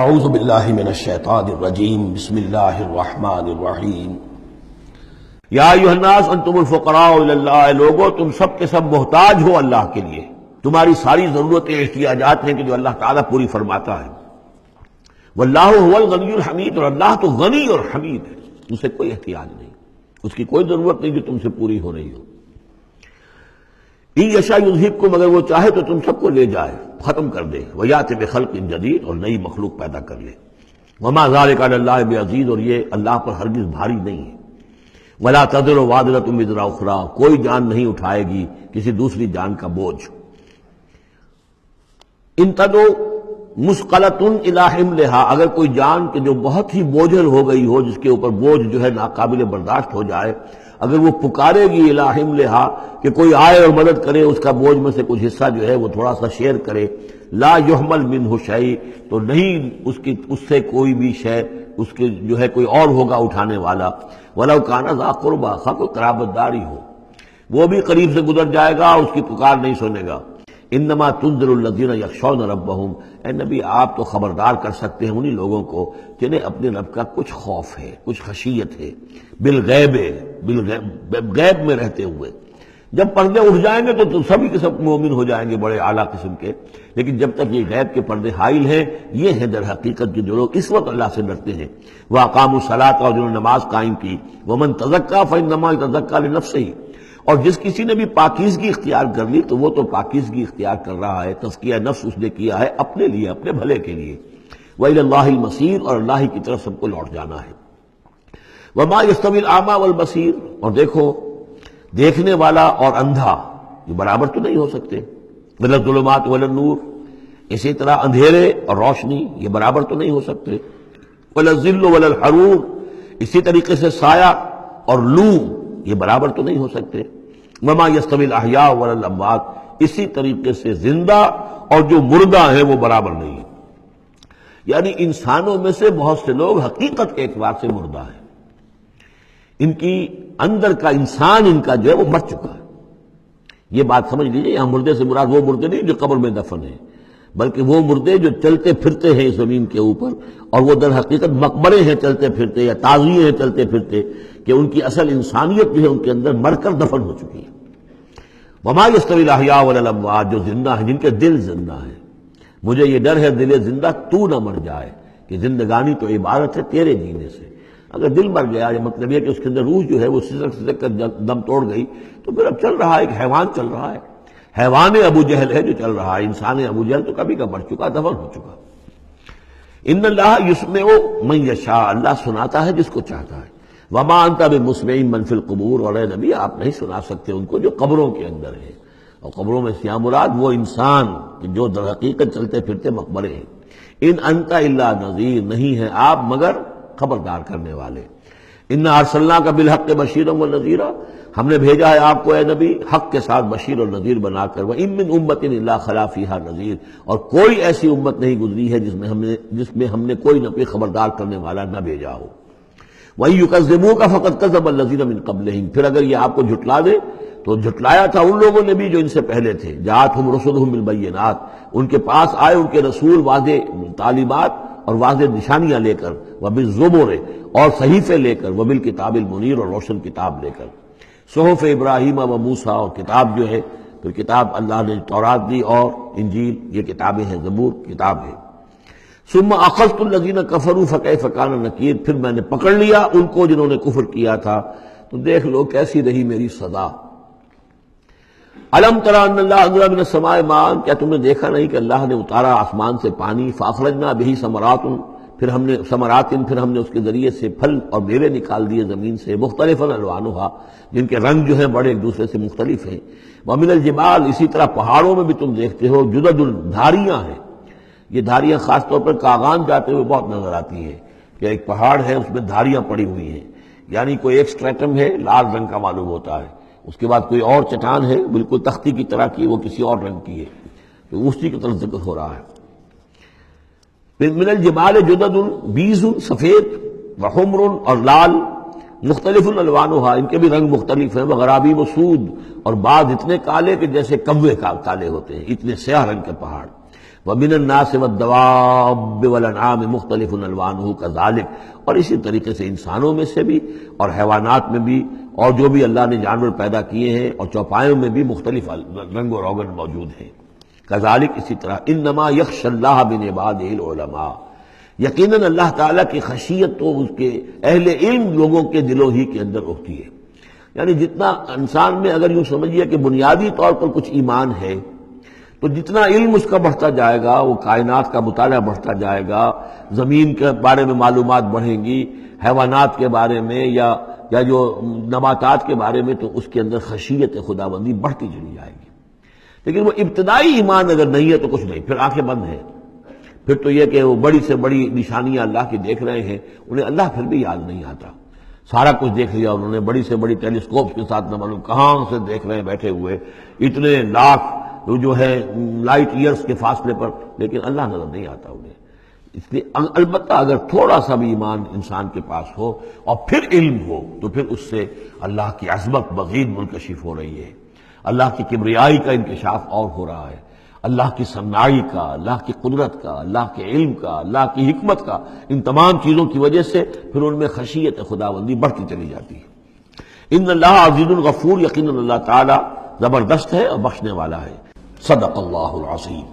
اعوذ باللہ من الشیطان الرجیم بسم اللہ الرحمن الرحیم یا ایھا الناس انتم الفقراء الی اللہ، لوگو تم سب کے سب محتاج ہو اللہ کے لیے، تمہاری ساری ضرورتیں احتیاجات ہیں کہ جو اللہ تعالیٰ پوری فرماتا ہے۔ واللہ هو الغنی الحمید، اور اللہ تو غنی اور حمید ہے، اسے کوئی احتیاج نہیں، اس کی کوئی ضرورت نہیں جو تم سے پوری ہو رہی ہو۔ ان یشاء یذہبکم، اگر وہ چاہے تو تم سب کو لے جائے، ختم کر دے، ویأتی بخلق جدید، اور نئی مخلوق پیدا کر لے۔ وما ذلک علی اللہ بعزیز، اور یہ اللہ پر ہرگز بھاری نہیں ہے۔ ولا تزر وازرۃ وزر اخری، کوئی جان نہیں اٹھائے گی کسی دوسری جان کا بوجھ۔ ان تدعو مثقلۃ الی حملھا، اگر کوئی جان کہ جو بہت ہی بوجھل ہو گئی ہو، جس کے اوپر بوجھ جو ہے ناقابل برداشت ہو جائے، اگر وہ پکارے گی الی حملھا کہ کوئی آئے اور مدد کرے، اس کا بوجھ میں سے کچھ حصہ جو ہے وہ تھوڑا سا شیئر کرے، لا یحمل منہ شیء، تو نہیں اس سے کوئی بھی شے، اس کے جو ہے کوئی اور ہوگا اٹھانے والا۔ ولو کان ذا قربی، خواہ کوئی قرابت داری ہو، وہ بھی قریب سے گزر جائے گا، اس کی پکار نہیں سنے گا۔ انما تنذر الذین یخشون ربہم، اے نبی آپ تو خبردار کر سکتے ہیں انہی لوگوں کو جنہیں اپنے رب کا کچھ خوف ہے، کچھ خشیت ہے، بالغیب، غیب میں رہتے ہوئے۔ جب پردے اٹھ جائیں گے تو سبھی کے سب مومن ہو جائیں گے بڑے اعلیٰ قسم کے، لیکن جب تک یہ غیب کے پردے حائل ہیں، یہ ہیں در حقیقت کے جو لوگ اس وقت اللہ سے ڈرتے ہیں۔ وَأَقَامُوا الصَّلَاةَ، اور جنہوں نے نماز قائم کی۔ وَمَن تَزَكَّىٰ فَإِنَّمَا يَتَزَكَّىٰ لِنَفْسِهِ، اور جس کسی نے بھی پاکیزگی اختیار کر لی تو وہ تو پاکیزگی اختیار کر رہا ہے، تزکیہ نفس اس نے کیا ہے اپنے لیے، اپنے بھلے کے لیے۔ وَإِلَى اللَّهِ الْمَصِيرُ، اور اللہ ہی کی طرف سب کو لوٹ جانا ہے۔ وَمَا يَسْتَوِي الْأَعْمَىٰ وَالْبَصِيرُ، اور دیکھو دیکھنے والا اور اندھا یہ برابر تو نہیں ہو سکتے۔ وَلَا الظُّلُمَاتُ وَلَا النُّورُ، اسی طرح اندھیرے اور روشنی یہ برابر تو نہیں ہو سکتے۔ وَلَا الظِّلُّ وَلَا الْحَرُورُ، اسی طریقے سے سایہ اور لو یہ برابر تو نہیں ہو سکتے۔ وَمَا يَسْتَوِي الْأَحْيَاءُ وَلَا الْأَمْوَاتُ، اسی طریقے سے زندہ اور جو مردہ ہیں وہ برابر نہیں ہیں۔ یعنی انسانوں میں سے بہت سے لوگ حقیقت کے اعتبار سے مردہ ہیں، ان کی اندر کا انسان ان کا جو ہے وہ مر چکا ہے۔ یہ بات سمجھ لیجئے، یہاں مردے سے مراد وہ مردے نہیں جو قبر میں دفن ہیں، بلکہ وہ مردے جو چلتے پھرتے ہیں اس زمین کے اوپر، اور وہ در حقیقت مقبرے ہیں چلتے پھرتے، یا تعزیے ہیں چلتے پھرتے، کہ ان کی اصل انسانیت جو ہے ان کے اندر مر کر دفن ہو چکی ہے۔ وما یستوی الاحیاء ولا الاموات، جو زندہ ہیں، جن کے دل زندہ ہیں۔ مجھے یہ ڈر ہے دل زندہ تو نہ مر جائے، کہ زندگانی تو عبارت ہے تیرے جینے سے۔ اگر دل مر گیا، یہ مطلب یہ کہ اس کے اندر روح جو ہے وہ سسک کر دم توڑ گئی، تو پھر اب چل رہا ہے، ایک حیوان چل رہا ہے، حیوان ابو جہل ہے جو چل رہا ہے، انسان ابو جہل تو کبھی کا مر چکا، دفن ہو چکا۔ ان اللہ یسمع من یشاء، اللہ سناتا ہے جس کو چاہتا ہے۔ وما انت بمسمع من فی القبور، اور اے نبی آپ نہیں سنا سکتے ان کو جو قبروں کے اندر ہیں، اور قبروں میں سے مراد وہ انسان جو در حقیقت چلتے پھرتے مقبرے ہیں۔ ان انت الا نذیر، نہیں ہے آپ مگر خبردار کرنے والے۔ انا ارسلناک بالحق بشیرا ونذیرا، ہم نے بھیجا ہے آپ کو اے نبی حق کے ساتھ بشیر اور نذیر بنا کر۔ وان من امۃ الا خلا فیہا نذیر، اور کوئی ایسی امت نہیں گزری ہے جس میں ہم نے کوئی نہ کوئی خبردار کرنے والا نہ بھیجا ہو۔ وَإِن يُكَذِّبُوكَ فَقَدْ كَذَّبَ الَّذِينَ مِن قَبْلِهِمْ، پھر اگر یہ آپ کو جھٹلا دے تو جھٹلایا تھا ان لوگوں نے بھی جو ان سے پہلے تھے۔ جاءتهم رسلهم بالبينات، ان کے پاس آئے ان کے رسول واضح تعلیمات اور واضح نشانیاں لے کر، وبالزبر، اور صحیفے لے کر، وبالکتاب المنیر، اور روشن کتاب لے کر۔ صحف ابراہیم و موسیٰ، اور کتاب جو ہے تو کتاب اللہ نے تورات دی اور انجیل، یہ کتابیں ہیں، زبور کتاب ہے۔ ثم اخذت الذین کفروا فکیف کان نکیر، پھر میں نے پکڑ لیا ان کو جنہوں نے کفر کیا تھا، تو دیکھ لو کیسی رہی میری سزا۔ الم تر ان اللہ انزل من السماء ماء، کیا تم نے دیکھا نہیں کہ اللہ نے اتارا آسمان سے پانی، فاخرجنا به ثمرات، پھر ہم نے اس کے ذریعے سے پھل اور میوے نکال دیے زمین سے، مختلفا الوانها، جن کے رنگ جو ہیں بڑے ایک دوسرے سے مختلف ہیں۔ ومن الجبال، اسی طرح پہاڑوں میں بھی تم دیکھتے ہو، جدد، دھاریاں ہیں۔ یہ دھاریاں خاص طور پر کاغان جاتے ہوئے بہت نظر آتی ہیں، کہ ایک پہاڑ ہے اس میں دھاریاں پڑی ہوئی ہیں، یعنی کوئی ایک سٹریٹم ہے لال رنگ کا معلوم ہوتا ہے، اس کے بعد کوئی اور چٹان ہے بالکل تختی کی طرح کی، وہ کسی اور رنگ کی ہے، تو اسی کی طرف ذکر ہو رہا ہے۔ من الجبال جدد، بیض، سفید، وحمر، اور لال، مختلف الوانها، ان کے بھی رنگ مختلف ہیں، وغرابیب سود، اور بعض اتنے کالے کہ جیسے کوے کالے ہوتے ہیں، اتنے سیاہ رنگ کے پہاڑ۔ وَمِنَ النَّاسِ وَالدَّوَابِّ وَالْأَنْعَامِ مُخْتَلِفٌ أَلْوَانُهُ كَذَلِكَ، اور اسی طریقے سے انسانوں میں سے بھی اور حیوانات میں بھی، اور جو بھی اللہ نے جانور پیدا کیے ہیں اور چوپایوں میں بھی مختلف رنگ و روغن موجود ہیں۔ کذالک، اسی طرح، انما یخشی اللہ من عبادہ العلماء، یقیناً اللہ تعالیٰ کی خشیت تو اس کے اہل علم لوگوں کے دلوں ہی کے اندر ہوتی ہے۔ یعنی جتنا انسان میں اگر یوں سمجھیے کہ بنیادی طور پر کچھ ایمان ہے، تو جتنا علم اس کا بڑھتا جائے گا، وہ کائنات کا مطالعہ بڑھتا جائے گا، زمین کے بارے میں معلومات بڑھیں گی، حیوانات کے بارے میں یا جو نباتات کے بارے میں، تو اس کے اندر خشیت خداوندی بڑھتی چلی جائے گی۔ لیکن وہ ابتدائی ایمان اگر نہیں ہے تو کچھ نہیں، پھر آنکھیں بند ہیں، پھر تو یہ کہ وہ بڑی سے بڑی نشانیاں اللہ کی دیکھ رہے ہیں، انہیں اللہ پھر بھی یاد نہیں آتا۔ سارا کچھ دیکھ لیا انہوں نے، بڑی سے بڑی ٹیلیسکوپ کے ساتھ نہ معلوم کہاں سے دیکھ رہے ہیں بیٹھے ہوئے، اتنے لاکھ جو ہے لائٹ ایئرز کے فاصلے پر، لیکن اللہ نظر نہیں آتا انہیں۔ اس لیے البتہ اگر تھوڑا سا بھی ایمان انسان کے پاس ہو اور پھر علم ہو، تو پھر اس سے اللہ کی عظمت مزید منکشف ہو رہی ہے، اللہ کی کبریائی کا انکشاف اور ہو رہا ہے، اللہ کی صناعی کا، اللہ کی قدرت کا، اللہ کے علم کا، اللہ کی حکمت کا، ان تمام چیزوں کی وجہ سے پھر ان میں خشیت خداوندی بڑھتی چلی جاتی ہے۔ ان اللہ عزیز الغفور، یقیناً اللہ تعالی زبردست ہے اور بخشنے والا ہے۔ صدق اللہ العظیم۔